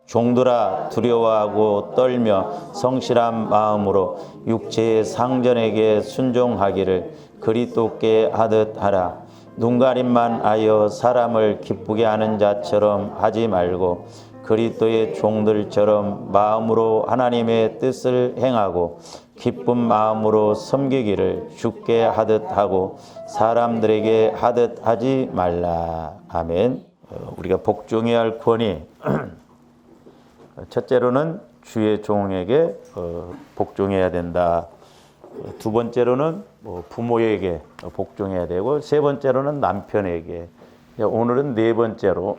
종들아 두려워하고 떨며 성실한 마음으로 육체의 상전에게 순종하기를 그리스도께 하듯 하라. 눈가림만 하여 사람을 기쁘게 하는 자처럼 하지 말고 그리스도의 종들처럼 마음으로 하나님의 뜻을 행하고 기쁜 마음으로 섬기기를 주께 하듯 하고 사람들에게 하듯 하지 말라. 아멘. 우리가 복종해야 할 권위. 첫째로는 주의 종에게 복종해야 된다. 두 번째로는 부모에게 복종해야 되고, 세 번째로는 남편에게. 오늘은 네 번째로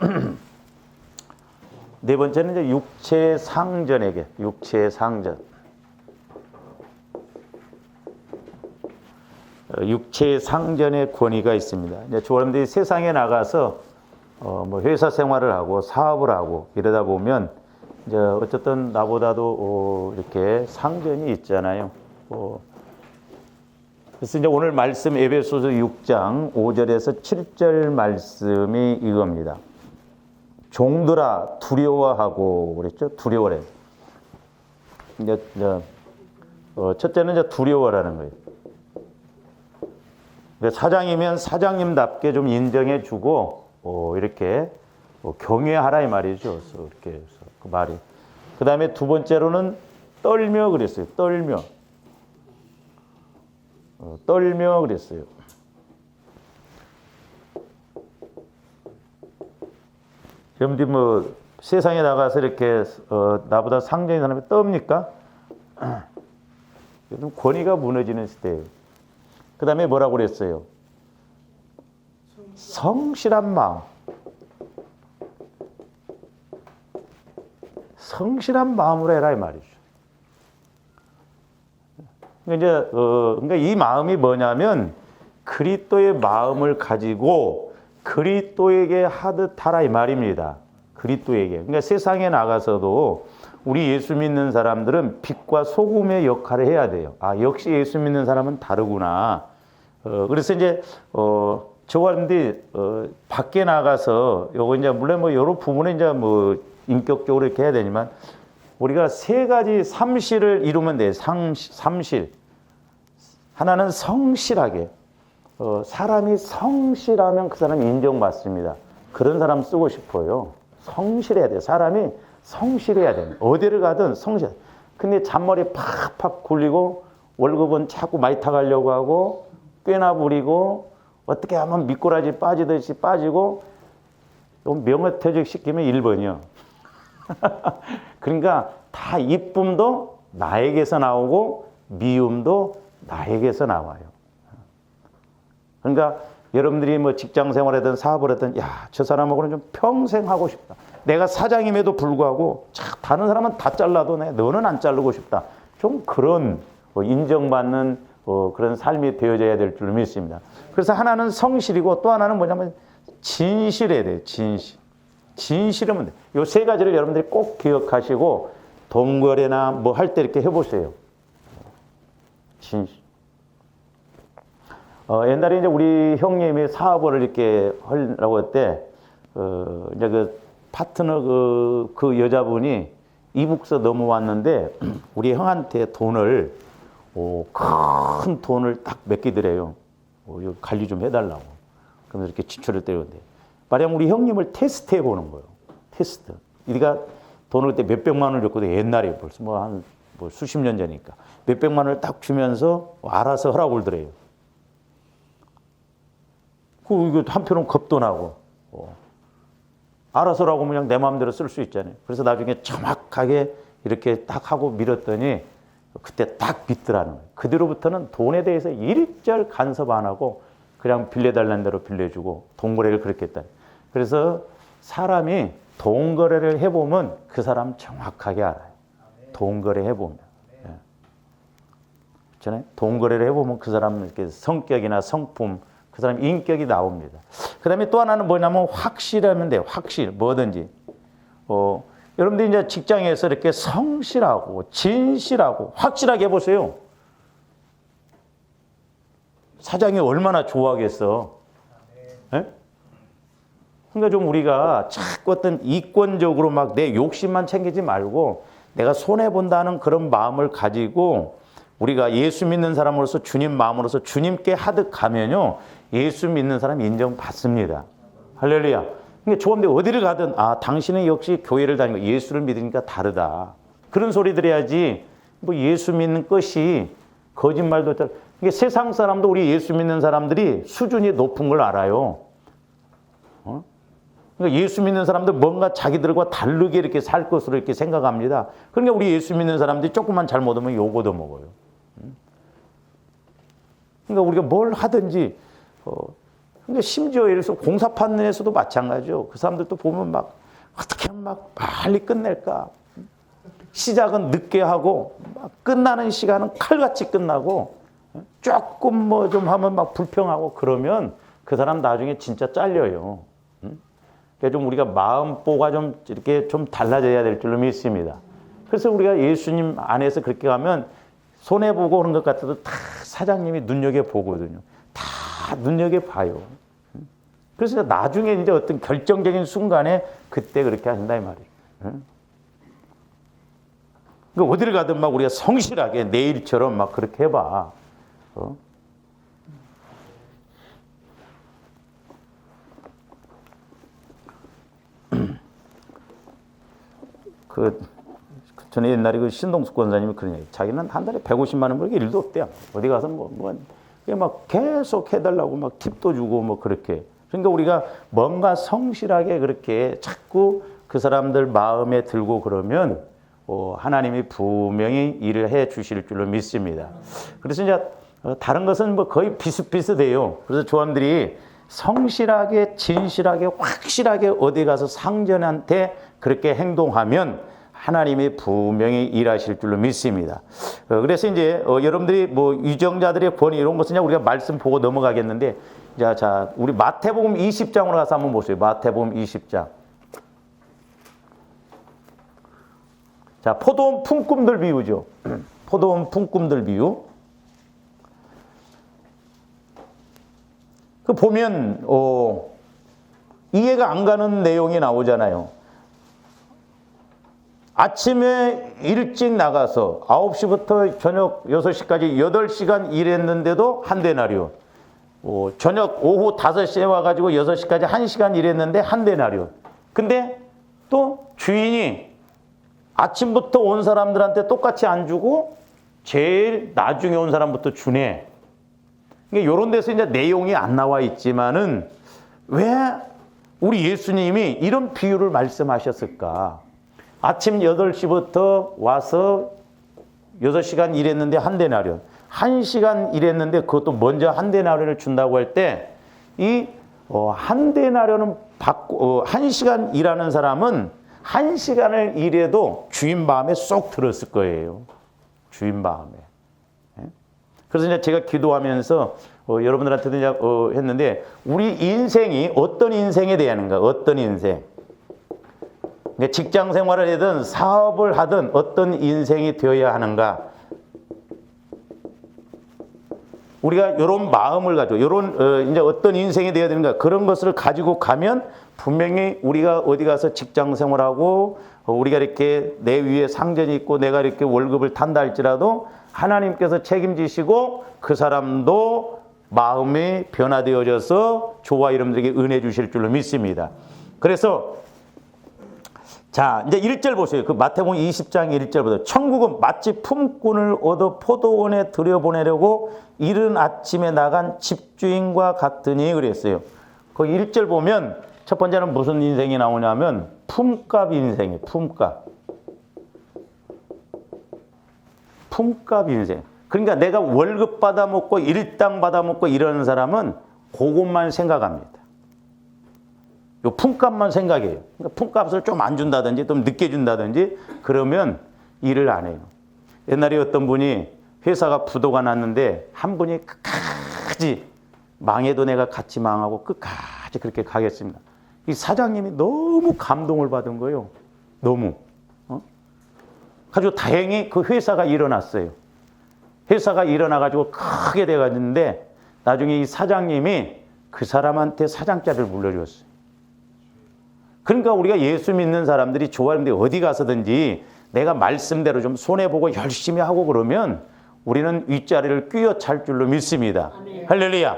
네 번째는 이제 육체 상전에게, 육체 상전. 육체 상전의 권위가 있습니다. 이제 여러분들이 세상에 나가서 뭐 회사 생활을 하고 사업을 하고 이러다 보면 이제 어쨌든 나보다도 이렇게 상전이 있잖아요. 그래서 이제 오늘 말씀 에베소서 6장 5절에서 7절 말씀이 이겁니다. 종들아 두려워하고 그랬죠? 두려워래. 이제 첫째는 이제 두려워라는 거예요. 그러니까 사장이면 사장님답게 좀 인정해주고 이렇게 경외하라 이 말이죠. 이렇게 해서 그 말이. 그 다음에 두 번째로는 떨며 그랬어요. 떨며 그랬어요. 여러분들 뭐 세상에 나가서 이렇게 나보다 상전인 사람이 떱니까? 요즘 권위가 무너지는 시대예요. 그 다음에 뭐라고 그랬어요? 성실한 마음. 성실한 마음으로 해라 이 말이죠. 그러니까 이 마음이 뭐냐면 그리스도의 마음을 가지고 그리스도에게 하듯 하라 이 말입니다. 그리스도에게. 그러니까 세상에 나가서도 우리 예수 믿는 사람들은 빛과 소금의 역할을 해야 돼요. 아, 역시 예수 믿는 사람은 다르구나. 그래서 이제 저와 여러분들이 밖에 나가서 요거 이제 물론 뭐 여러 부분에 이제 뭐 인격적으로 이렇게 해야 되지만 우리가 세 가지 삼실을 이루면 돼요. 삼실. 하나는 성실하게. 사람이 성실하면 그 사람이 인정받습니다. 그런 사람 쓰고 싶어요. 성실해야 돼요. 사람이 성실해야 돼요. 어디를 가든 성실. 근데 잔머리 팍팍 굴리고 월급은 자꾸 많이 타가려고 하고 꽤나 부리고 어떻게 하면 미꾸라지 빠지듯이 빠지고 명예퇴직 시키면 1번이요. 그러니까 다 이쁨도 나에게서 나오고 미움도 나에게서 나와요. 그러니까 여러분들이 뭐 직장 생활하든 사업을 하든 야, 저 사람하고는 좀 평생 하고 싶다. 내가 사장임에도 불구하고 다른 사람은 다 잘라도 너는 안 자르고 싶다. 좀 그런 인정받는 그런 삶이 되어져야 될 줄 믿습니다. 그래서 하나는 성실이고 또 하나는 뭐냐면 진실해야 돼요. 진실. 진실하면 돼요. 이 세 가지를 여러분들이 꼭 기억하시고 동거래나 뭐 할 때 이렇게 해보세요. 진실. 옛날에 이제 우리 형님이 사업을 이렇게 하려고 할 때, 이제 그 파트너 그 여자분이 이북서 넘어왔는데, 우리 형한테 돈을, 큰 돈을 딱 맡기더래요. 이거 관리 좀 해달라고. 그러면서 이렇게 지출을 때렸는데, 마냥 우리 형님을 테스트 해보는 거예요. 테스트. 우리가 돈을 그때 몇백만 원을 줬거든. 옛날에 벌써 뭐 수십 년 전이니까. 몇백만 원을 딱 주면서 알아서 하라고 그러더래요. 이거 한편은 겁도 나고, 알아서라고 그냥 내 마음대로 쓸 수 있잖아요. 그래서 나중에 정확하게 이렇게 딱 하고 밀었더니 그때 딱 믿더라는 거예요. 그뒤로부터는 돈에 대해서 일절 간섭 안 하고 그냥 빌려달라는 대로 빌려주고 돈거래를 그렇게 했다. 그래서 사람이 돈거래를 해보면 그 사람 정확하게 알아요. 돈거래 해보면. 그렇잖아요. 돈거래를 해보면 그 사람 이렇게 성격이나 성품, 그 사람 인격이 나옵니다. 그 다음에 또 하나는 뭐냐면 확실하면 돼요. 확실, 뭐든지. 여러분들이 이제 직장에서 이렇게 성실하고, 진실하고, 확실하게 해보세요. 사장이 얼마나 좋아하겠어. 네? 그러니까 좀 우리가 자꾸 어떤 이권적으로 막 내 욕심만 챙기지 말고 내가 손해본다는 그런 마음을 가지고 우리가 예수 믿는 사람으로서 주님 마음으로서 주님께 하듯 가면요. 예수 믿는 사람 인정받습니다. 할렐루야. 그러니까 좋은데 어디를 가든 당신은 역시 교회를 다니고 예수를 믿으니까 다르다. 그런 소리들 해야지 뭐 예수 믿는 것이 거짓말도 했다. 그러니까 세상 사람도 우리 예수 믿는 사람들이 수준이 높은 걸 알아요. 그러니까 예수 믿는 사람들 뭔가 자기들과 다르게 이렇게 살 것으로 이렇게 생각합니다. 그러니까 우리 예수 믿는 사람들이 조금만 잘못하면 욕 얻어먹어요. 그러니까 우리가 뭘 하든지 그러니까 심지어 예를 들어서 공사 판넬에서도 마찬가지죠. 그 사람들도 보면 막 어떻게 하면 막 빨리 끝낼까. 시작은 늦게 하고 막 끝나는 시간은 칼같이 끝나고 조금 뭐 좀 하면 막 불평하고 그러면 그 사람 나중에 진짜 잘려요. 그러니까 좀 우리가 마음보가 좀 이렇게 좀 달라져야 될 줄로 믿습니다. 그래서 우리가 예수님 안에서 그렇게 가면 손해보고 그런 것 같아도 다 사장님이 눈여겨보거든요. 다 눈여겨봐요. 그래서 나중에 이제 어떤 결정적인 순간에 그때 그렇게 하신다 이 말이에요. 그러니까 어디를 가든 막 우리가 성실하게 내일처럼 막 그렇게 해봐. 전에 옛날에 그 신동숙 권사님이 그런 얘기. 자기는 한 달에 150만 원 벌게 일도 없대요. 어디 가서 막 계속 해달라고 막 팁도 주고 뭐 그렇게. 그러니까 우리가 뭔가 성실하게 그렇게 자꾸 그 사람들 마음에 들고 그러면 하나님이 분명히 일을 해 주실 줄로 믿습니다. 그래서 이제 다른 것은 뭐 거의 비슷비슷해요. 그래서 조원들이 성실하게, 진실하게, 확실하게 어디 가서 상전한테 그렇게 행동하면 하나님이 분명히 일하실 줄로 믿습니다. 그래서 이제 여러분들이 뭐 유정자들의 권위 이런 것은 우리가 말씀 보고 넘어가겠는데, 자, 우리 마태복음 20장으로 가서 한번 보세요. 마태복음 20장. 자, 포도원 품꾼들 비유죠. 포도원 품꾼들 비유. 그 보면 이해가 안 가는 내용이 나오잖아요. 아침에 일찍 나가서 9시부터 저녁 6시까지 8시간 일했는데도 한 데나리온. 저녁 오후 5시에 와가지고 6시까지 1시간 일했는데 한 데나리온. 근데 또 주인이 아침부터 온 사람들한테 똑같이 안 주고 제일 나중에 온 사람부터 주네. 그러니까 이런 데서 이제 내용이 안 나와 있지만은 왜 우리 예수님이 이런 비유를 말씀하셨을까? 아침 8시부터 와서 6시간 일했는데 한 데나리온. 1시간 일했는데 그것도 먼저 한 데나리온을 준다고 할 때 이 한 데나리온은 받고 1시간 일하는 사람은 1시간을 일해도 주인 마음에 쏙 들었을 거예요. 주인 마음에. 그래서 이제 제가 기도하면서 여러분들한테도 이제 했는데 우리 인생이 어떤 인생에 대하는가? 어떤 인생? 그러니까 직장 생활을 하든 사업을 하든 어떤 인생이 되어야 하는가? 우리가 이런 마음을 가지고 이런 이제 어떤 인생이 되어야 되는가? 그런 것을 가지고 가면 분명히 우리가 어디 가서 직장 생활하고 우리가 이렇게 내 위에 상전이 있고 내가 이렇게 월급을 탄다 할지라도 하나님께서 책임지시고 그 사람도 마음이 변화되어져서 저와 여러분들에게 은혜 주실 줄로 믿습니다. 그래서 자, 이제 1절 보세요. 그 마태복음 20장 1절부터 천국은 마치 품꾼을 얻어 포도원에 들여보내려고 이른 아침에 나간 집주인과 같으니 그랬어요. 거기 1절 보면 첫 번째는 무슨 인생이 나오냐면 품값 인생이에요. 품값. 품값 인생. 그러니까 내가 월급 받아먹고 일당 받아먹고 이러는 사람은 그것만 생각합니다. 요 품값만 생각해요. 그러니까 품값을 좀 안 준다든지 좀 늦게 준다든지 그러면 일을 안 해요. 옛날에 어떤 분이 회사가 부도가 났는데 한 분이 끝까지 망해도 내가 같이 망하고 끝까지 그렇게 가겠습니다. 이 사장님이 너무 감동을 받은 거예요. 너무. 가지고 다행히 그 회사가 일어났어요. 회사가 일어나가지고 크게 돼가지는데 나중에 이 사장님이 그 사람한테 사장자를 물려줬어요. 그러니까 우리가 예수 믿는 사람들이 좋아하는데 어디 가서든지 내가 말씀대로 좀 손해보고 열심히 하고 그러면 우리는 윗자리를 꿰어찰 줄로 믿습니다. 아멘. 할렐루야.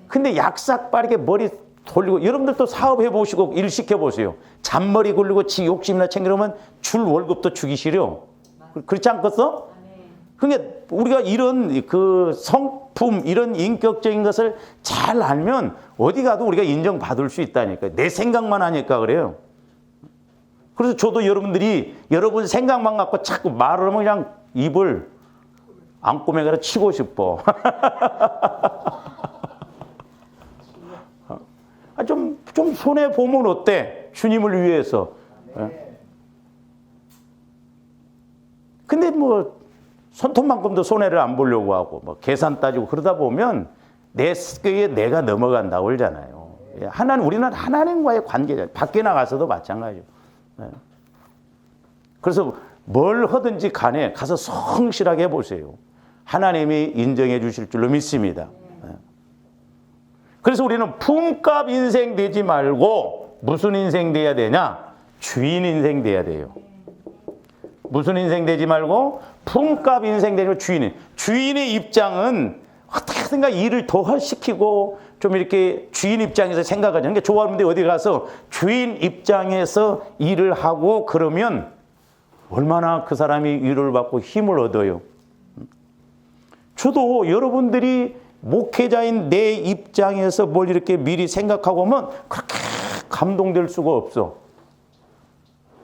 근데 약삭빠르게 머리 돌리고 여러분들도 사업해 보시고 일 시켜 보세요. 잔머리 굴리고 지 욕심이나 챙기려면 줄 월급도 주기 싫어. 그렇지 않겠어? 그러니까 우리가 이런 그 성품 이런 인격적인 것을 잘 알면 어디 가도 우리가 인정받을 수 있다니까. 내 생각만 하니까 그래요. 그래서 저도 여러분들이 여러분 생각만 갖고 자꾸 말을 하면 그냥 입을 안꼬매가라 치고 싶어. 좀 손해보면 어때? 주님을 위해서. 근데 뭐 손톱만큼도 손해를 안 보려고 하고 뭐 계산 따지고 그러다 보면 내 습격에 내가 넘어간다고 그러잖아요. 우리는 하나님과의 관계잖아요. 밖에 나가서도 마찬가지예요. 그래서 뭘 하든지 간에 가서 성실하게 해보세요. 하나님이 인정해 주실 줄로 믿습니다. 그래서 우리는 품값 인생 되지 말고 무슨 인생 돼야 되냐? 주인 인생 돼야 돼요. 무슨 인생 되지 말고 품값 인생 되면 주인의 입장은 어떻게든가 일을 더 시키고 좀 이렇게 주인 입장에서 생각하죠. 그러니까 좋아하는데 어디 가서 주인 입장에서 일을 하고 그러면 얼마나 그 사람이 위로를 받고 힘을 얻어요. 저도 여러분들이 목회자인 내 입장에서 뭘 이렇게 미리 생각하고 오면 그렇게 감동될 수가 없어.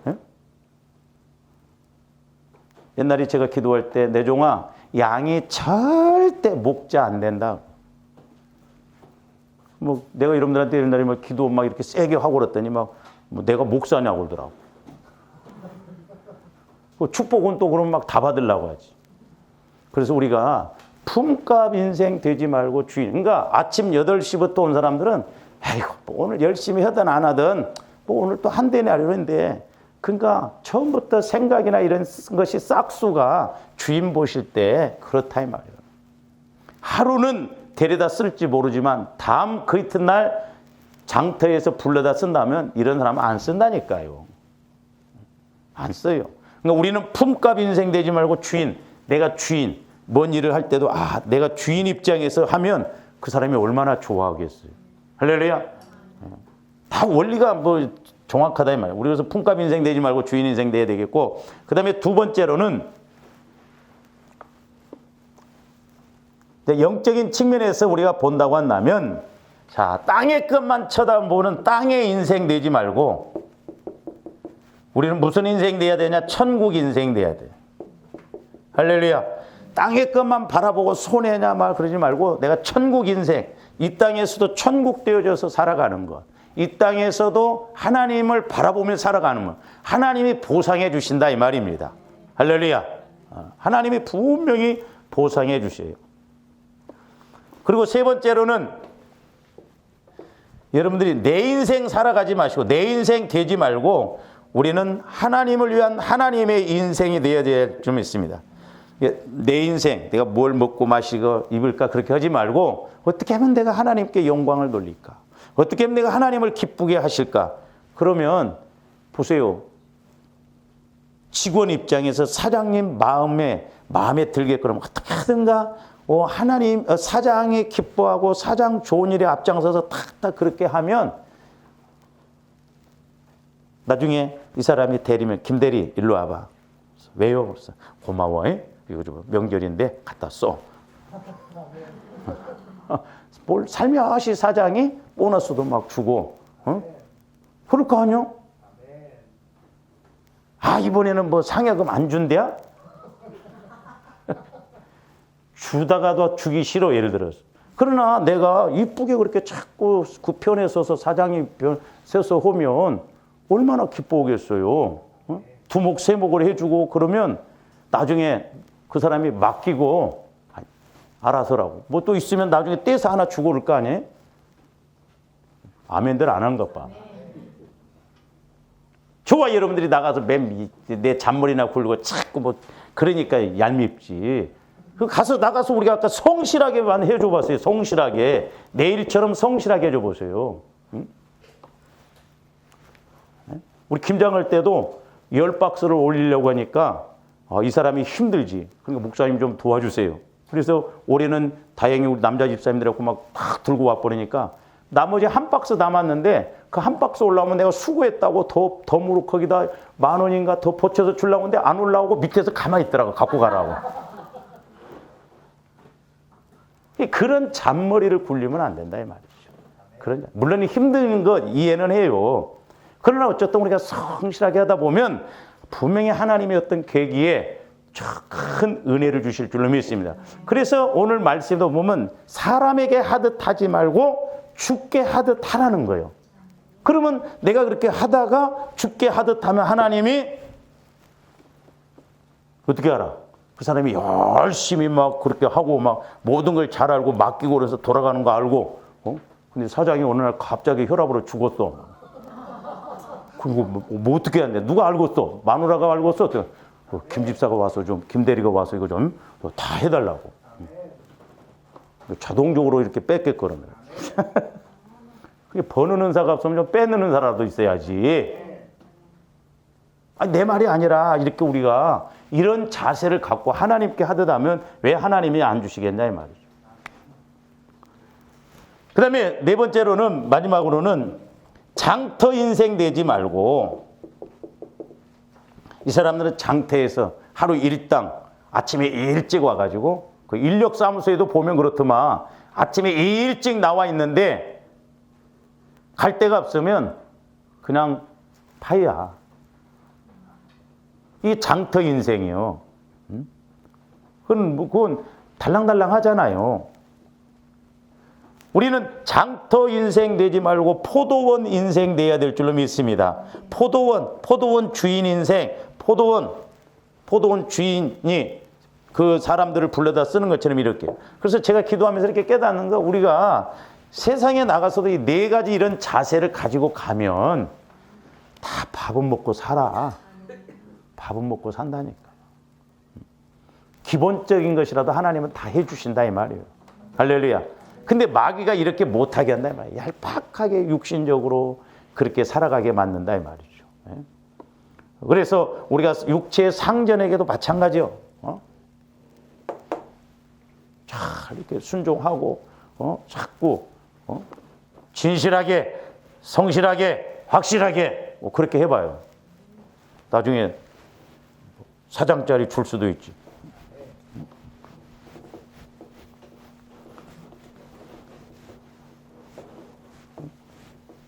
예? 옛날에 제가 기도할 때 내종아 양이 절대 목자 안 된다. 뭐 내가 여러분들한테 옛날에 뭐 기도 막 이렇게 세게 하고 그랬더니 막 뭐 내가 목사냐고 그러더라고. 축복은 또 그럼 막 다 받으려고 하지. 그래서 우리가 품값 인생 되지 말고 주인. 그러니까 아침 8시부터 온 사람들은 에이구 뭐 오늘 열심히 하든 안 하든 뭐 오늘 또 한 대네 하려는데 그러니까 처음부터 생각이나 이런 것이 싹수가 주인 보실 때 그렇다 이 말이에요. 하루는 데려다 쓸지 모르지만 다음 그 이튿날 장터에서 불러다 쓴다면 이런 사람은 안 쓴다니까요. 안 써요. 그러니까 우리는 품값 인생 되지 말고 주인. 내가 주인. 뭔 일을 할 때도 내가 주인 입장에서 하면 그 사람이 얼마나 좋아하겠어요. 할렐루야. 다 원리가 뭐 정확하다 이 말이에요. 우리 그래서 품값 인생 되지 말고 주인 인생 돼야 되겠고 그다음에 두 번째로는 영적인 측면에서 우리가 본다고 한다면 자 땅의 것만 쳐다보는 땅의 인생 되지 말고 우리는 무슨 인생 돼야 되냐? 천국 인생 돼야 돼. 할렐루야. 땅의 것만 바라보고 손해냐 말 그러지 말고 내가 천국 인생 이 땅에서도 천국 되어져서 살아가는 것. 이 땅에서도 하나님을 바라보며 살아가는 것. 하나님이 보상해 주신다 이 말입니다. 할렐루야. 하나님이 분명히 보상해 주셔요. 그리고 세 번째로는 여러분들이 내 인생 살아가지 마시고 내 인생 되지 말고 우리는 하나님을 위한 하나님의 인생이 되어야 될 점 있습니다. 내 인생, 내가 뭘 먹고 마시고 입을까 그렇게 하지 말고 어떻게 하면 내가 하나님께 영광을 돌릴까? 어떻게 하면 내가 하나님을 기쁘게 하실까? 그러면 보세요. 직원 입장에서 사장님 마음에 들게끔 어떻게 하든가 하나님 사장이 기뻐하고 사장 좋은 일에 앞장서서 탁탁 그렇게 하면 나중에 이 사람이 대리면 김대리 일로 와봐. 왜요? 그래서 고마워. 이거 좀 명절인데 갖다 써. 뭘 살며시 사장이 보너스도 막 주고 그럴 거 아니야? 이번에는 뭐 상여금 안 준대야? 주다가도 주기 싫어 예를 들어서. 그러나 내가 이쁘게 그렇게 자꾸 그 편에 서서 사장이 서서 하면 얼마나 기뻐하겠어요. 두목 세목을 해주고 그러면 나중에 그 사람이 맡기고 알아서라고. 뭐 또 있으면 나중에 떼서 하나 주고 그럴 거 아니에요? 아멘들 안 한 것 봐. 좋아 여러분들이 나가서 내 잔머리나 굴리고 자꾸 뭐 그러니까 얄밉지. 가서 나가서 우리가 아까 성실하게만 해줘 봤어요. 성실하게. 내일처럼 성실하게 해줘 보세요. 응? 우리 김장할 때도 10박스를 올리려고 하니까 이 사람이 힘들지. 그러니까 목사님 좀 도와주세요. 그래서 올해는 다행히 우리 남자 집사님들하고 막 탁 들고 와버리니까 나머지 한 박스 남았는데 그 한 박스 올라오면 내가 수고했다고 덤으로 거기다 10,000원인가 더 보채서 주려고 하는데 안 올라오고 밑에서 가만히 있더라고. 갖고 가라고. 그런 잔머리를 굴리면 안 된다 이 말이죠. 물론 힘든 것 이해는 해요. 그러나 어쨌든 우리가 성실하게 하다 보면 분명히 하나님의 어떤 계기에 큰 은혜를 주실 줄로 믿습니다. 그래서 오늘 말씀도 보면 사람에게 하듯 하지 말고 주께 하듯 하라는 거예요. 그러면 내가 그렇게 하다가 주께 하듯 하면 하나님이 어떻게 알아? 그 사람이 열심히 막 그렇게 하고 막 모든 걸 잘 알고 맡기고 그래서 돌아가는 거 알고 근데 사장이 어느 날 갑자기 혈압으로 죽었어. 그리고 뭐 어떻게 해야 돼? 누가 알겠어? 마누라가 알겠어? 김 집사가 와서 좀, 김 대리가 와서 이거 좀 다 해달라고. 자동적으로 이렇게 뺏겠거든요. 버는 은사가 없으면 좀 빼는 은사라도 있어야지. 아니, 내 말이 아니라 이렇게 우리가 이런 자세를 갖고 하나님께 하듯 하면 왜 하나님이 안 주시겠냐 이 말이죠. 그 다음에 네 번째로는 마지막으로는 장터 인생 되지 말고 이 사람들은 장터에서 하루 일당 아침에 일찍 와가지고 그 인력사무소에도 보면 그렇더만 아침에 일찍 나와 있는데 갈 데가 없으면 그냥 파야. 이 장터 인생이요. 그건 달랑달랑 하잖아요. 우리는 장터 인생 되지 말고 포도원 인생 돼야 될 줄로 믿습니다. 포도원 주인 인생, 포도원 주인이 그 사람들을 불러다 쓰는 것처럼 이렇게. 그래서 제가 기도하면서 이렇게 깨닫는 거, 우리가 세상에 나가서도 이 네 가지 이런 자세를 가지고 가면 다 밥은 먹고 살아. 밥은 먹고 산다니까. 기본적인 것이라도 하나님은 다 해주신다 이 말이에요. 할렐루야. 근데 마귀가 이렇게 못하게 한다 이 말이에요. 얄팍하게 육신적으로 그렇게 살아가게 만든다 이 말이죠. 그래서 우리가 육체의 상전에게도 마찬가지요. 잘 이렇게 순종하고 자꾸 진실하게 성실하게 확실하게 그렇게 해봐요. 나중에 사장짜리 줄 수도 있지.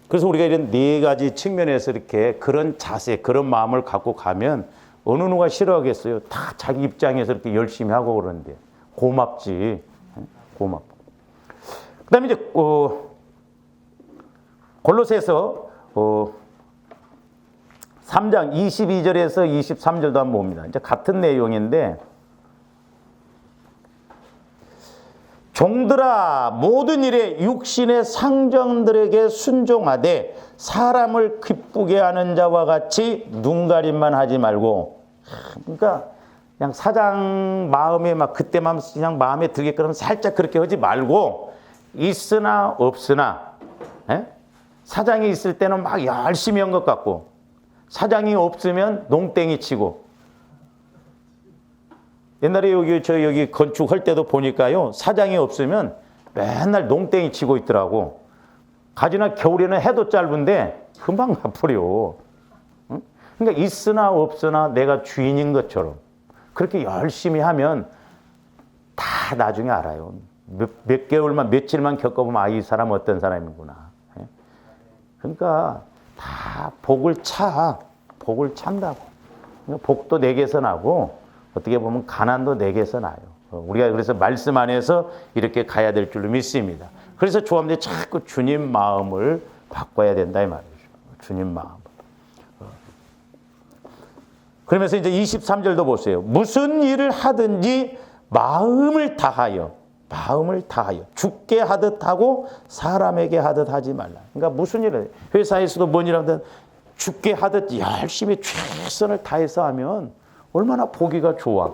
그래서 우리가 이런 네 가지 측면에서 이렇게 그런 자세, 그런 마음을 갖고 가면 어느 누가 싫어하겠어요? 다 자기 입장에서 이렇게 열심히 하고 그러는데 고맙지. 고맙고. 그 다음에 이제 골로새서 3장 22절에서 23절도 한번 봅니다. 이제 같은 내용인데 종들아 모든 일에 육신의 상정들에게 순종하되 사람을 기쁘게 하는 자와 같이 눈가림만 하지 말고. 그러니까 그냥 사장 마음에 막 그때만 그냥 마음에 들게끔 살짝 그렇게 하지 말고 있으나 없으나 사장이 있을 때는 막 열심히 한 것 같고 사장이 없으면 농땡이 치고. 옛날에 여기 건축할 때도 보니까요, 사장이 없으면 맨날 농땡이 치고 있더라고. 가지나 겨울에는 해도 짧은데 금방 가버려. 그러니까 있으나 없으나 내가 주인인 것처럼 그렇게 열심히 하면 다 나중에 알아요. 몇 개월만, 며칠만 겪어보면 이 사람 어떤 사람이구나. 그러니까 다 복을 찬다고. 복도 내게서 나고 어떻게 보면 가난도 내게서 나요. 우리가 그래서 말씀 안에서 이렇게 가야 될 줄로 믿습니다. 그래서 조합원들이 자꾸 주님 마음을 바꿔야 된다 이 말이죠. 주님 마음. 그러면서 이제 23절도 보세요. 무슨 일을 하든지 마음을 다하여 주께 하듯 하고 사람에게 하듯 하지 말라. 그러니까 무슨 일을 회사에서도 뭔 일 하든 주께 하듯 열심히 최선을 다해서 하면 얼마나 보기가 좋아.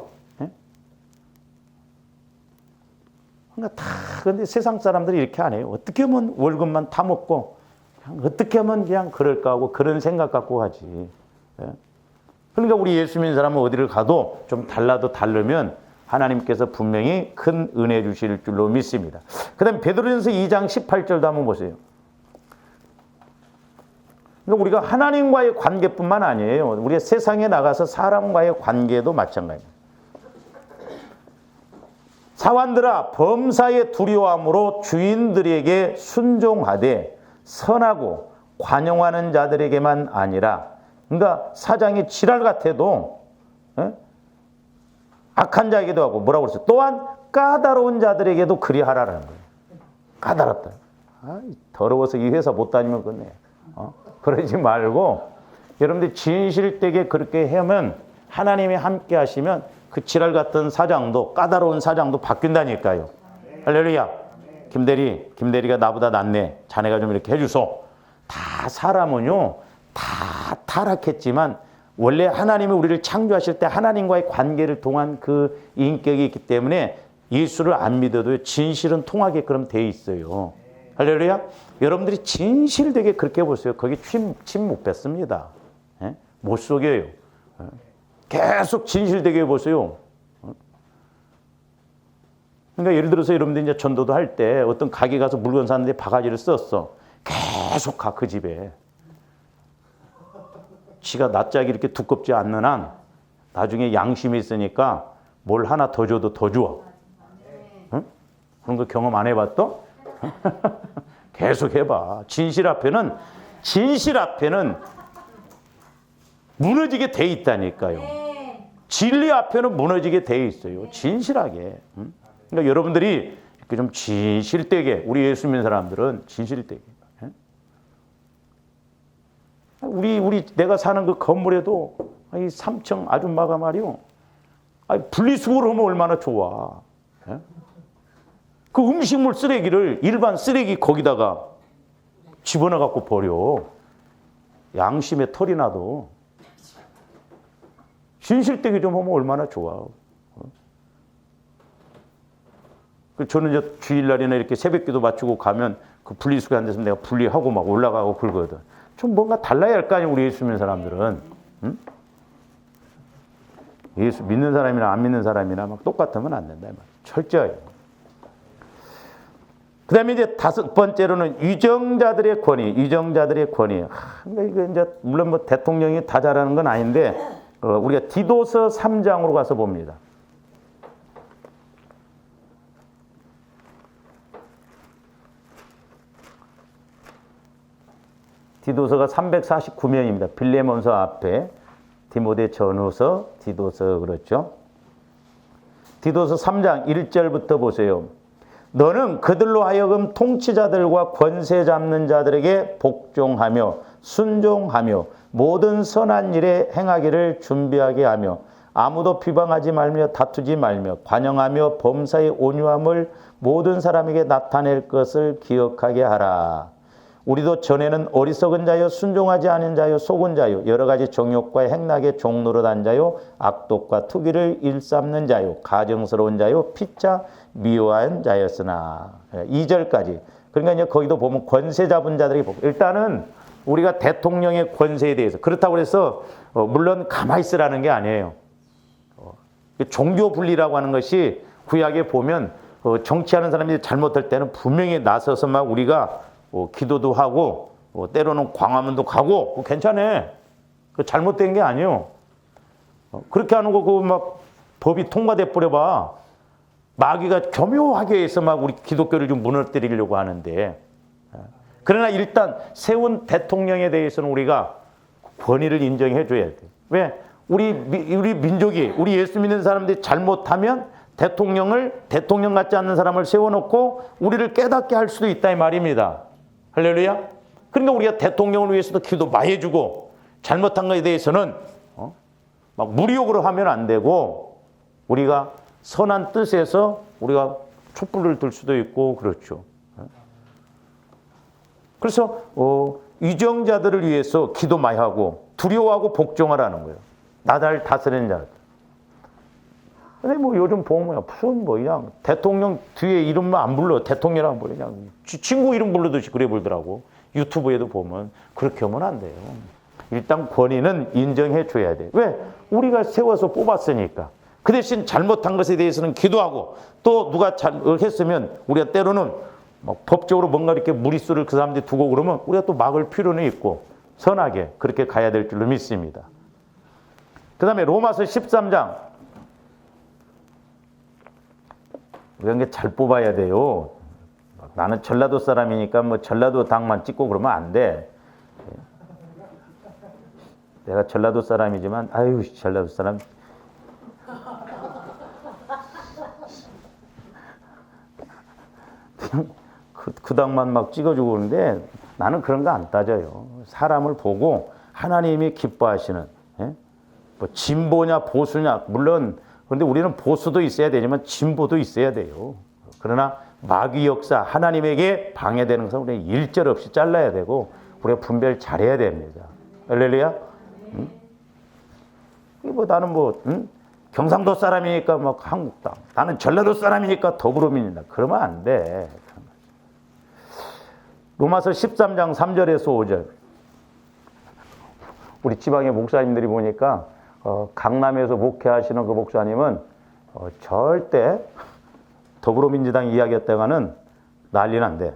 그러니까 다 근데 세상 사람들이 이렇게 안 해요. 어떻게 하면 월급만 다 먹고 어떻게 하면 그냥 그럴까 하고 그런 생각 갖고 하지. 예? 그러니까 우리 예수 믿는 사람은 어디를 가도 좀 달라도 다르면 하나님께서 분명히 큰 은혜 주실 줄로 믿습니다. 그 다음에 베드로전서 2장 18절도 한번 보세요. 그러니까 우리가 하나님과의 관계뿐만 아니에요. 우리가 세상에 나가서 사람과의 관계도 마찬가지입니다. 사환들아 범사에 두려워함으로 주인들에게 순종하되 선하고 관용하는 자들에게만 아니라, 그러니까 사장이 지랄 같아도 악한 자에게도 하고 뭐라고 그랬어요? 또한 까다로운 자들에게도 그리하라라는 거예요. 까다롭다. 더러워서 이 회사 못 다니면 그네. 그러지 말고 여러분들 진실되게 그렇게 하면 하나님이 함께 하시면 그 지랄 같은 사장도, 까다로운 사장도 바뀐다니까요. 할렐루야. 김대리가 나보다 낫네. 자네가 좀 이렇게 해주소. 다 사람은요, 다 타락했지만 원래 하나님이 우리를 창조하실 때 하나님과의 관계를 통한 그 인격이 있기 때문에 예수를 안 믿어도 진실은 통하게끔 돼 있어요. 할렐루야. 여러분들이 진실되게 그렇게 보세요. 거기 침 못 뱉습니다. 예? 못 속여요. 예? 계속 진실되게 보세요. 그러니까 예를 들어서 여러분들 이제 전도도 할 때 어떤 가게 가서 물건 사는데 바가지를 썼어. 계속 가, 그 집에. 지가 낯짝이 이렇게 두껍지 않는 한 나중에 양심이 있으니까 뭘 하나 더 줘도 더 줘. 응? 그런 거 경험 안 해봤어? 계속 해봐. 진실 앞에는 무너지게 돼 있다니까요. 진리 앞에는 무너지게 돼 있어요. 진실하게. 응? 그러니까 여러분들이 이렇게 좀 진실되게, 우리 예수 믿는 사람들은 진실되게. 우리 내가 사는 그 건물에도 이 3층 아줌마가 말이요. 분리수거를 하면 얼마나 좋아. 그 음식물 쓰레기를 일반 쓰레기 거기다가 집어넣어 갖고 버려. 양심에 털이 나도. 진실되게 좀 하면 얼마나 좋아. 저는 이제 주일날이나 이렇게 새벽기도 마치고 가면 그 분리수거 안 돼서 내가 분리하고 막 올라가고 그러거든. 좀 뭔가 달라야 할 거 아니에요, 우리 예수 믿는 사람들은. 응? 예수 믿는 사람이나 안 믿는 사람이나 막 똑같으면 안 된다. 철저히. 그 다음에 이제 5번째로는 유정자들의 권위. 그러니까 이거 이제 물론 뭐 대통령이 다 잘하는 건 아닌데, 우리가 디도서 3장으로 가서 봅니다. 디도서가 349면입니다. 빌레몬서 앞에 디모데 전후서, 디도서 그렇죠. 디도서 3장 1절부터 보세요. 너는 그들로 하여금 통치자들과 권세 잡는 자들에게 복종하며 순종하며 모든 선한 일에 행하기를 준비하게 하며 아무도 비방하지 말며 다투지 말며 관용하며 범사의 온유함을 모든 사람에게 나타낼 것을 기억하게 하라. 우리도 전에는 어리석은 자요, 순종하지 않은 자요, 속은 자요, 여러 가지 정욕과 행락의 종노릇한 자요, 악독과 투기를 일삼는 자요, 가정스러운 자요, 피차 미워한 자였으나. 2절까지. 그러니까 이제 거기도 보면 권세 잡은 자들이 보고, 일단은 우리가 대통령의 권세에 대해서, 그렇다고 해서 물론 가만히 있으라는 게 아니에요. 종교 분리라고 하는 것이 구약에 보면 정치하는 사람이 잘못할 때는 분명히 나서서 막 우리가 기도도 하고 때로는 광화문도 가고 괜찮아. 잘못된 게 아니에요. 그렇게 하는 거 그 막 법이 통과돼 버려봐. 마귀가 교묘하게 해서 막 우리 기독교를 좀 무너뜨리려고 하는데, 그러나 일단 세운 대통령에 대해서는 우리가 권위를 인정해 줘야 돼. 왜? 우리 민족이, 우리 예수 믿는 사람들이 잘못하면 대통령 같지 않는 사람을 세워놓고 우리를 깨닫게 할 수도 있다 이 말입니다. 할렐루야. 그러니까 우리가 대통령을 위해서도 기도 많이 해주고, 잘못한 것에 대해서는 막 무리욕으로 하면 안 되고, 우리가 선한 뜻에서 우리가 촛불을 들 수도 있고 그렇죠. 그래서 위정자들을 위해서 기도 많이 하고 두려워하고 복종하라는 거예요. 나달 다스리는 자들. 근데 뭐 요즘 보면 무슨 뭐 그냥 대통령 뒤에 이름만 안 불러. 대통령이라고 불러. 그냥 친구 이름 부르듯이 그래 불더라고. 유튜브에도 보면 그렇게 하면 안 돼요. 일단 권위는 인정해 줘야 돼. 왜? 우리가 세워서 뽑았으니까. 그 대신 잘못한 것에 대해서는 기도하고 또 누가 잘했으면 우리가 때로는 법적으로 뭔가 이렇게 무리수를 그 사람들이 두고 그러면 우리가 또 막을 필요는 있고 선하게 그렇게 가야 될 줄로 믿습니다. 그 다음에 로마서 13장. 우리가 이게 잘 뽑아야 돼요. 나는 전라도 사람이니까 뭐 전라도 당만 찍고 그러면 안 돼. 내가 전라도 사람이지만 아유 전라도 사람 그 당만 막 찍어주고 그러는데 나는 그런 거 안 따져요. 사람을 보고 하나님이 기뻐하시는 뭐 진보냐 보수냐 물론 그런데 우리는 보수도 있어야 되지만 진보도 있어야 돼요. 그러나 마귀 역사 하나님에게 방해되는 것은 우리는 일절 없이 잘라야 되고 우리가 분별 잘해야 됩니다. 할렐루야. 뭐 나는 경상도 사람이니까 막 한국당, 나는 전라도 사람이니까 더불어민주당 그러면 안 돼. 로마서 13장 3절에서 5절. 우리 지방의 목사님들이 보니까 강남에서 목회하시는 그 목사님은 절대 더불어민주당 이야기했다가는 난리는 안 돼.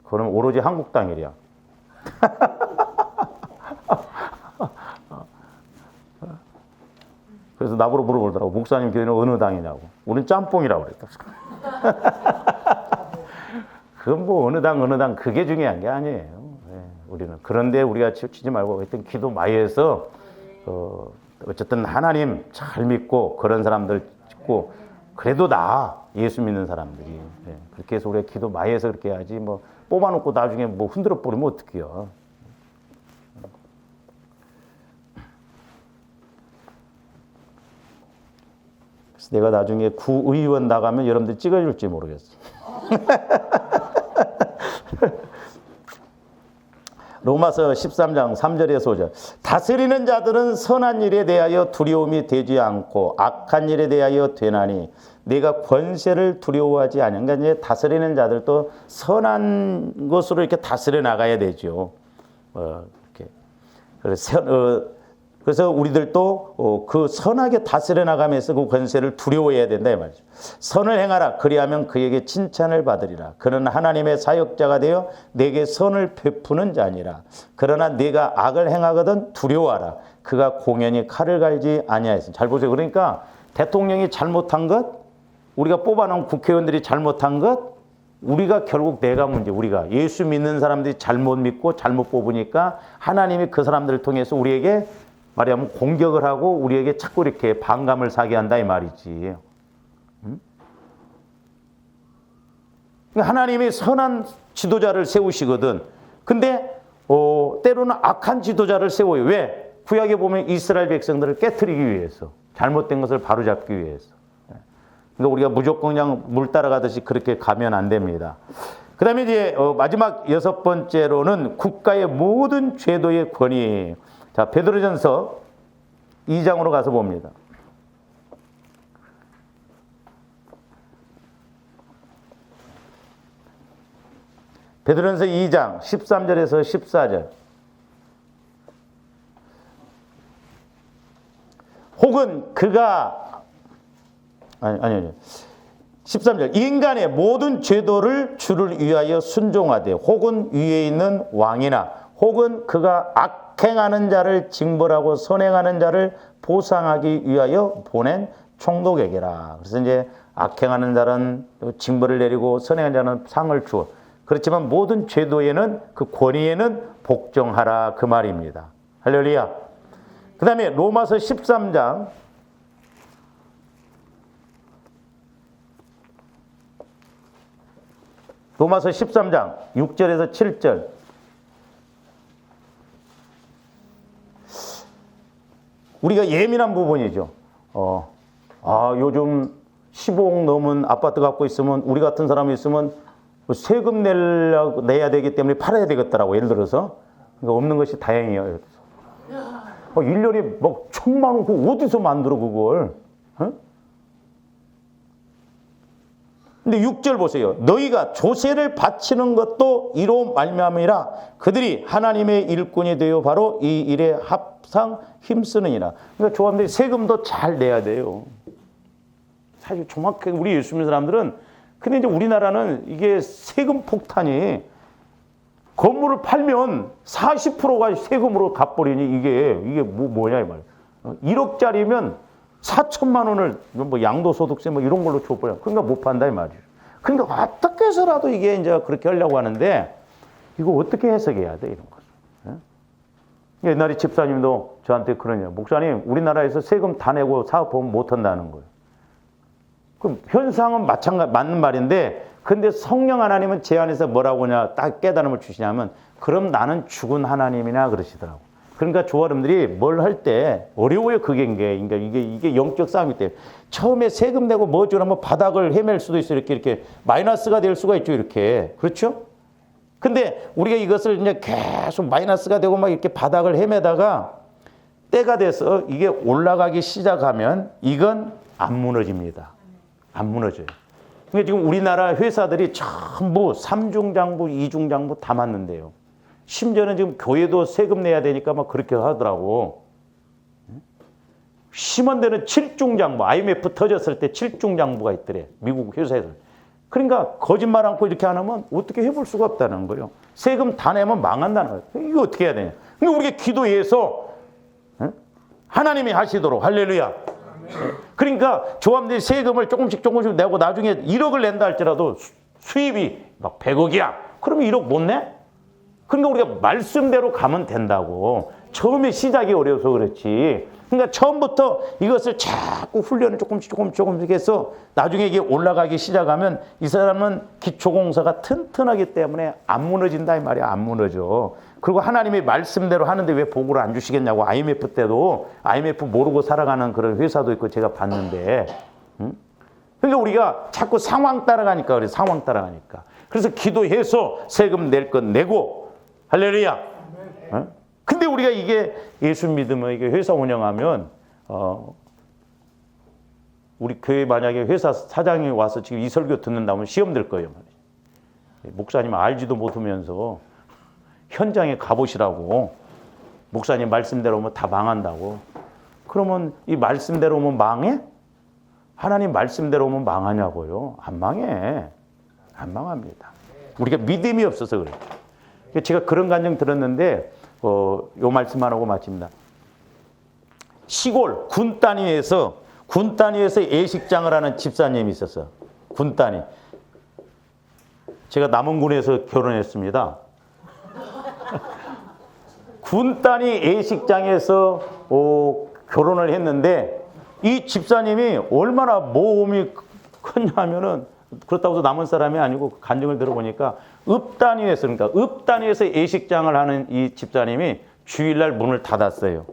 그럼 오로지 한국당이랴. 그래서 나보러 물어보더라고. 목사님 교회는 어느 당이냐고. 우린 짬뽕이라고 그랬다. 그건 뭐 어느 당 그게 중요한 게 아니에요. 네, 우리는 그런데 우리가 치우치지 말고 하여튼 기도 많이 해서 어쨌든 하나님 잘 믿고 그런 사람들 찍고 그래도 예수 믿는 사람들이 네, 그렇게 해서 우리가 기도 많이 해서 그렇게 해야지 뭐 뽑아놓고 나중에 뭐 흔들어 버리면 어떡해요. 그래서 내가 나중에 구의원 나가면 여러분들 찍어줄지 모르겠어. 로마서 13장 3절에서 5절. 다스리는 자들은 선한 일에 대하여 두려움이 되지 않고 악한 일에 대하여 되나니 내가 권세를 두려워하지 않으니. 그러니까 이제 다스리는 자들도 선한 것으로 이렇게 다스려 나가야 되죠. 이렇게. 그래서 우리들도 그 선하게 다스려 나가면서 그 권세를 두려워해야 된다 이 말이죠. 선을 행하라. 그리하면 그에게 칭찬을 받으리라. 그는 하나님의 사역자가 되어 내게 선을 베푸는 자니라. 그러나 네가 악을 행하거든 두려워하라. 그가 공연히 칼을 갈지 아니하였으니. 잘 보세요. 그러니까 대통령이 잘못한 것, 우리가 뽑아놓은 국회의원들이 잘못한 것, 우리가 결국 내가 문제. 우리가 예수 믿는 사람들이 잘못 믿고 잘못 뽑으니까 하나님이 그 사람들을 통해서 우리에게 말하자면 공격을 하고 우리에게 자꾸 이렇게 반감을 사게 한다 이 말이지. 하나님이 선한 지도자를 세우시거든. 근데 때로는 악한 지도자를 세워요. 왜? 구약에 보면 이스라엘 백성들을 깨트리기 위해서, 잘못된 것을 바로잡기 위해서. 그러니까 우리가 무조건 그냥 물 따라가듯이 그렇게 가면 안 됩니다. 그 다음에 이제 마지막 6번째로는 국가의 모든 제도의 권위. 자, 베드로전서 2장으로 가서 봅니다. 베드로전서 2장 13절에서 14절. 혹은 그가 아니 13절. 인간의 모든 제도를 주를 위하여 순종하되 혹은 위에 있는 왕이나 혹은 그가 악행하는 자를 징벌하고 선행하는 자를 보상하기 위하여 보낸 총독에게라. 그래서 이제 악행하는 자는 징벌을 내리고 선행하는 자는 상을 주어. 그렇지만 모든 제도에는 그 권위에는 복종하라 그 말입니다. 할렐루야. 그 다음에 로마서 13장 로마서 13장 6절에서 7절. 우리가 예민한 부분이죠. 요즘 15억 넘은 아파트 갖고 있으면 우리 같은 사람이 있으면 세금 내야 되기 때문에 팔아야 되겠더라고. 예를 들어서. 그러니까 없는 것이 다행이에요. 1년에 막 1,000만 원 어디서 만들어 그걸. 근데 6절 보세요. 너희가 조세를 바치는 것도 이로 말미암으리라. 그들이 하나님의 일꾼이 되어 바로 이 일에 합상 힘쓰느니라. 그러니까 조합들이 세금도 잘 내야 돼요. 사실 정확하게 우리 예수 믿는 사람들은, 근데 이제 우리나라는 이게 세금 폭탄이, 건물을 팔면 40%가 세금으로 갚버리니 이게 뭐냐 이 말이야. 1억짜리면 4천만 원을 뭐 양도소득세 뭐 이런 걸로 줘버려. 그러니까 못 판다 이 말이에요. 그러니까 어떻게 해서라도 이게 이제 그렇게 하려고 하는데, 이거 어떻게 해석해야 돼, 이런 거죠. 옛날에 집사님도 저한테 그러냐. 목사님, 우리나라에서 세금 다 내고 사업하면 못 한다는 거예요. 그럼 현상은 맞는 말인데, 근데 성령 하나님은 제 안에서 뭐라고 하냐, 딱 깨달음을 주시냐면, 그럼 나는 죽은 하나님이나 그러시더라고. 그러니까 조아름들이 뭘 할 때 어려워요. 그러니까 이게 영적 싸움이기 때문에. 처음에 세금 내고 뭐 주라면 바닥을 헤맬 수도 있어요. 이렇게 마이너스가 될 수가 있죠. 이렇게. 그렇죠? 근데 우리가 이것을 이제 계속 마이너스가 되고 막 이렇게 바닥을 헤매다가 때가 돼서 이게 올라가기 시작하면 이건 안 무너집니다. 안 무너져요. 그러니까 지금 우리나라 회사들이 전부 3중 장부, 2중 장부 다 맞는데요. 심지어는 지금 교회도 세금 내야 되니까 막 그렇게 하더라고. 심한 데는 7중 장부, IMF 터졌을 때 7중 장부가 있더래. 미국 회사에서. 그러니까 거짓말 않고 이렇게 안 하면 어떻게 해볼 수가 없다는 거예요. 세금 다 내면 망한다는 거예요. 이거 어떻게 해야 되냐. 그러니까 우리가 기도해서 하나님이 하시도록. 할렐루야. 그러니까 조합들이 세금을 조금씩 내고 나중에 1억을 낸다 할지라도 수입이 막 100억이야. 그러면 1억 못 내? 그러니까 우리가 말씀대로 가면 된다고. 처음에 시작이 어려워서 그렇지. 그러니까 처음부터 이것을 자꾸 훈련을 조금씩 해서 나중에 이게 올라가기 시작하면 이 사람은 기초공사가 튼튼하기 때문에 안 무너진다 이 말이야. 안 무너져. 그리고 하나님이 말씀대로 하는데 왜 복을 안 주시겠냐고. IMF 때도 IMF 모르고 살아가는 그런 회사도 있고 제가 봤는데. 그러니까 우리가 자꾸 상황 따라가니까 그래. 상황 따라가니까. 그래서 기도해서 세금 낼 건 내고. 할렐루야. 근데 우리가 이게 예수 믿으면 이게 회사 운영하면 우리 교회 만약에 회사 사장이 와서 지금 이 설교 듣는다면 시험 될 거예요. 목사님 알지도 못하면서 현장에 가보시라고. 목사님 말씀대로 오면 다 망한다고. 그러면 이 말씀대로 오면 망해? 하나님 말씀대로 오면 망하냐고요. 안 망해. 안 망합니다. 우리가 믿음이 없어서 그래요. 제가 그런 감정 들었는데 요 말씀만 하고 마칩니다. 시골 군 단위에서 예식장을 하는 집사님이 있었어요. 군 단위. 제가 남원군에서 결혼했습니다. 군 단위 예식장에서 결혼을 했는데 이 집사님이 얼마나 모험이 크냐면은, 그렇다고 해서 남은 사람이 아니고 간증을 들어보니까 읍단위에서, 그러니까 읍단위에서 예식장을 하는 이 집사님이 주일날 문을 닫았어요.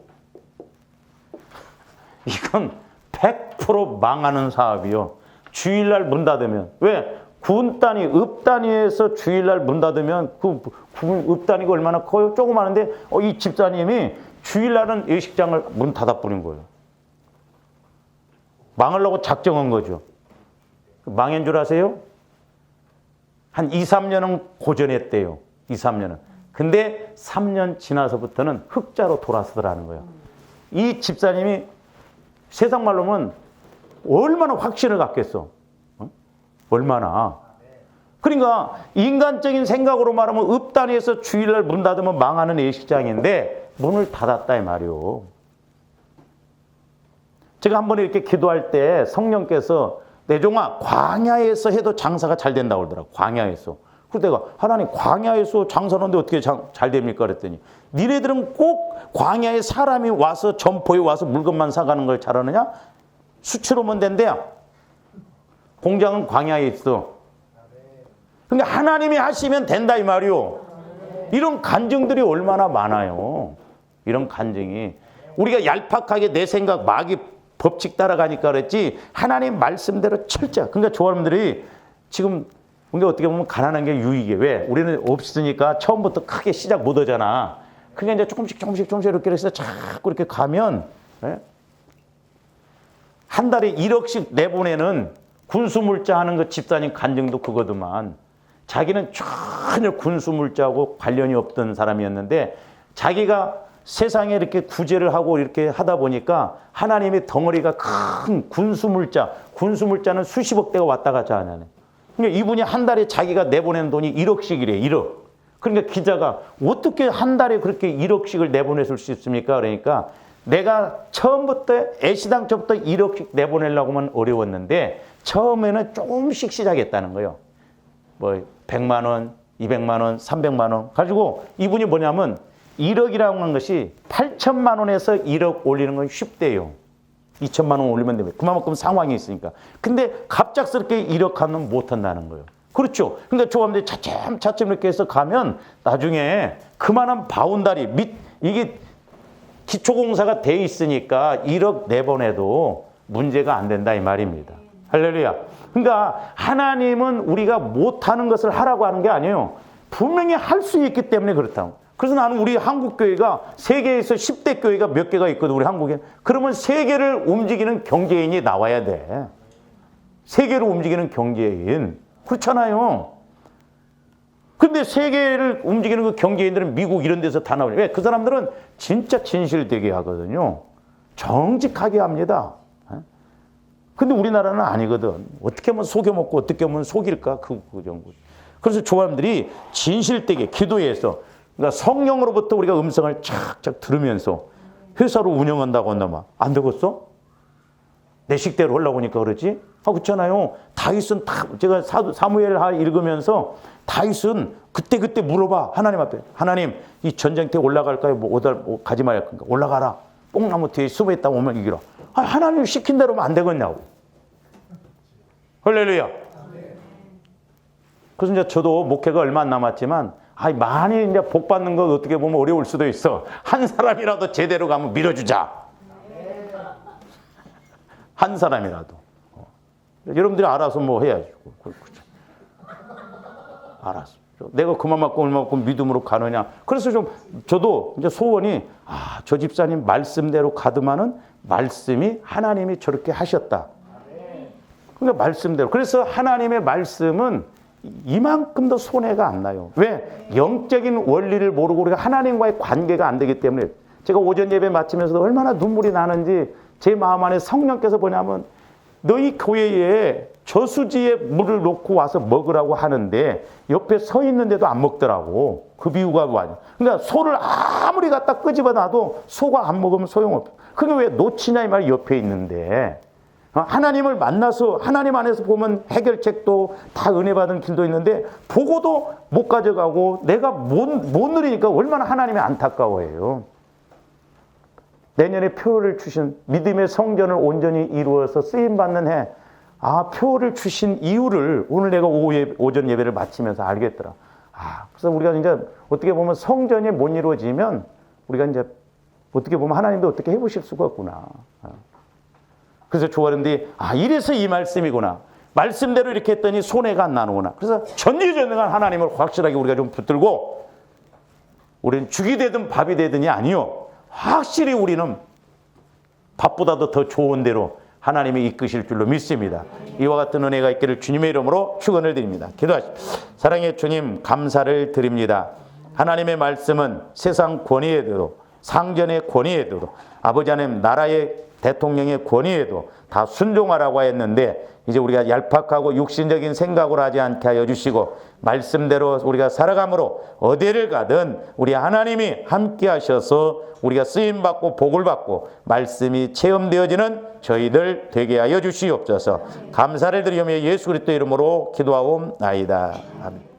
이건 100% 망하는 사업이요. 주일날 문 닫으면. 왜? 군 단위, 읍 단위에서 주일날 문 닫으면 읍 단위가 얼마나 커요? 조그마한데 이 집사님이 주일날은 예식장을 문 닫아버린 거예요. 망하려고 작정한 거죠. 망한 줄 아세요? 한 2, 3년은 고전했대요. 2, 3년은. 근데 3년 지나서부터는 흑자로 돌아서더라는 거예요. 이 집사님이 세상 말로는 얼마나 확신을 갖겠어. 얼마나. 그러니까 인간적인 생각으로 말하면 읍 단위에서 주일날 문 닫으면 망하는 예식장인데 문을 닫았다 이 말이요. 제가 한 번에 이렇게 기도할 때 성령께서 내종아 광야에서 해도 장사가 잘 된다고 그러더라고. 광야에서. 그래서 내가 하나님 광야에서 장사하는데 어떻게 잘 됩니까? 그랬더니 니네들은 꼭 광야에 사람이 와서 점포에 와서 물건만 사가는 걸 잘하느냐? 수치로만 된대요. 공장은 광야에 있어. 그러니까 하나님이 하시면 된다 이 말이요. 이런 간증들이 얼마나 많아요. 이런 간증이. 우리가 얄팍하게 내 생각 마귀 법칙 따라가니까 그랬지 하나님 말씀대로 철저히. 그러니까 조합원들이 지금 우리가 어떻게 보면 가난한 게 유익이에. 왜? 우리는 없으니까 처음부터 크게 시작 못 하잖아. 그러니까 이제 조금씩 이렇게 해서 자꾸 이렇게 가면 한 달에 1억씩 내보내는 군수물자 하는 그 집사님 간증도 그거더만. 자기는 전혀 군수물자하고 관련이 없던 사람이었는데 자기가 세상에 이렇게 구제를 하고 이렇게 하다 보니까 하나님의 덩어리가 큰 군수물자는 수십억 대가 왔다 갔다 하냐네. 그러니까 이분이 한 달에 자기가 내보내는 돈이 1억씩이래, 1억. 그러니까 기자가 어떻게 한 달에 그렇게 1억씩을 내보내실 수 있습니까? 그러니까 내가 처음부터 애시당초부터 1억씩 내보내려고 하면 어려웠는데 처음에는 조금씩 시작했다는 거예요. 뭐 100만 원, 200만 원, 300만 원 가지고 이분이 뭐냐면 1억이라고 하는 것이 8천만 원에서 1억 올리는 건 쉽대요. 2천만 원 올리면 됩니다. 그만큼 상황이 있으니까. 근데 갑작스럽게 1억 하면 못 한다는 거예요. 그렇죠. 그러니까 조합들이 차츰 이렇게 해서 가면 나중에 그만한 바운다리 이게 기초공사가 돼 있으니까 1억 내보내도 문제가 안 된다 이 말입니다. 할렐루야. 그러니까 하나님은 우리가 못하는 것을 하라고 하는 게 아니에요. 분명히 할 수 있기 때문에 그렇다고. 그래서 나는 우리 한국교회가 세계에서 10대 교회가 몇 개가 있거든, 우리 한국에. 그러면 세계를 움직이는 경제인이 나와야 돼. 세계를 움직이는 경제인. 그렇잖아요. 근데 세계를 움직이는 그 경제인들은 미국 이런 데서 다 나오죠. 왜? 그 사람들은 진짜 진실되게 하거든요. 정직하게 합니다. 근데 우리나라는 아니거든. 어떻게 하면 속여먹고 어떻게 하면 속일까? 그 정도. 그래서 조합들이 진실되게 기도해서 그러니까 성령으로부터 우리가 음성을 착착 들으면서 회사로 운영한다고 한다면 안 되겠어? 내 식대로 하려고 하니까 그러지? 그렇잖아요. 다윗은 제가 사무엘 읽으면서 다윗은 그때 물어봐. 하나님 앞에. 하나님, 이 전쟁터에 올라갈까요? 가지 말까? 올라가라. 뽕나무 뒤에 숨어있다 오면 이기라. 하나님 시킨 대로 하면 안 되겠냐고. 할렐루야. 그래서 이제 저도 목회가 얼마 안 남았지만 많이 이제 복 받는 거 어떻게 보면 어려울 수도 있어. 한 사람이라도 제대로 가면 밀어주자. 한 사람이라도. 여러분들이 알아서 뭐 해야지. 알았어. 내가 그만큼 믿음으로 가느냐. 그래서 저도 이제 소원이 저 집사님 말씀대로 가드만은 말씀이 하나님이 저렇게 하셨다. 그러니까 말씀대로. 그래서 하나님의 말씀은 이만큼도 손해가 안 나요. 왜? 영적인 원리를 모르고 우리가 하나님과의 관계가 안 되기 때문에. 제가 오전 예배 마치면서도 얼마나 눈물이 나는지 제 마음 안에 성령께서 뭐냐면 너희 교회에 저수지에 물을 놓고 와서 먹으라고 하는데 옆에 서 있는데도 안 먹더라고. 그 비유가 뭐냐. 그러니까 소를 아무리 갖다 끄집어 놔도 소가 안 먹으면 소용없어. 그게 왜 놓치냐 이 말이 옆에 있는데. 하나님을 만나서 하나님 안에서 보면 해결책도 다 은혜 받은 길도 있는데 보고도 못 가져가고 내가 못 누리니까 얼마나 하나님이 안타까워해요. 내년에 표를 주신 믿음의 성전을 온전히 이루어서 쓰임받는 해. 표를 주신 이유를 오늘 내가 오전 예배를 마치면서 알겠더라. 그래서 우리가 이제 어떻게 보면 성전이 못 이루어지면 우리가 이제 어떻게 보면 하나님도 어떻게 해보실 수가 없구나. 그래서 조아름들이 이래서 이 말씀이구나. 말씀대로 이렇게 했더니 손해가 안 나는구나. 그래서 전지전능한 하나님을 확실하게 우리가 좀 붙들고 우리는 죽이 되든 밥이 되든이 아니요. 확실히 우리는 밥보다도 더 좋은 대로 하나님이 이끄실 줄로 믿습니다. 이와 같은 은혜가 있기를 주님의 이름으로 축원을 드립니다. 기도하십시오. 사랑의 주님 감사를 드립니다. 하나님의 말씀은 세상 권위에도 상전의 권위에도 아버지 하나님 나라의 대통령의 권위에도 다 순종하라고 했는데 이제 우리가 얄팍하고 육신적인 생각으로 하지 않게 하여 주시고 말씀대로 우리가 살아감으로 어디를 가든 우리 하나님이 함께 하셔서 우리가 쓰임받고 복을 받고 말씀이 체험되어지는 저희들 되게 하여 주시옵소서. 감사를 드리며 예수 그리스도 이름으로 기도하옵나이다. 아멘.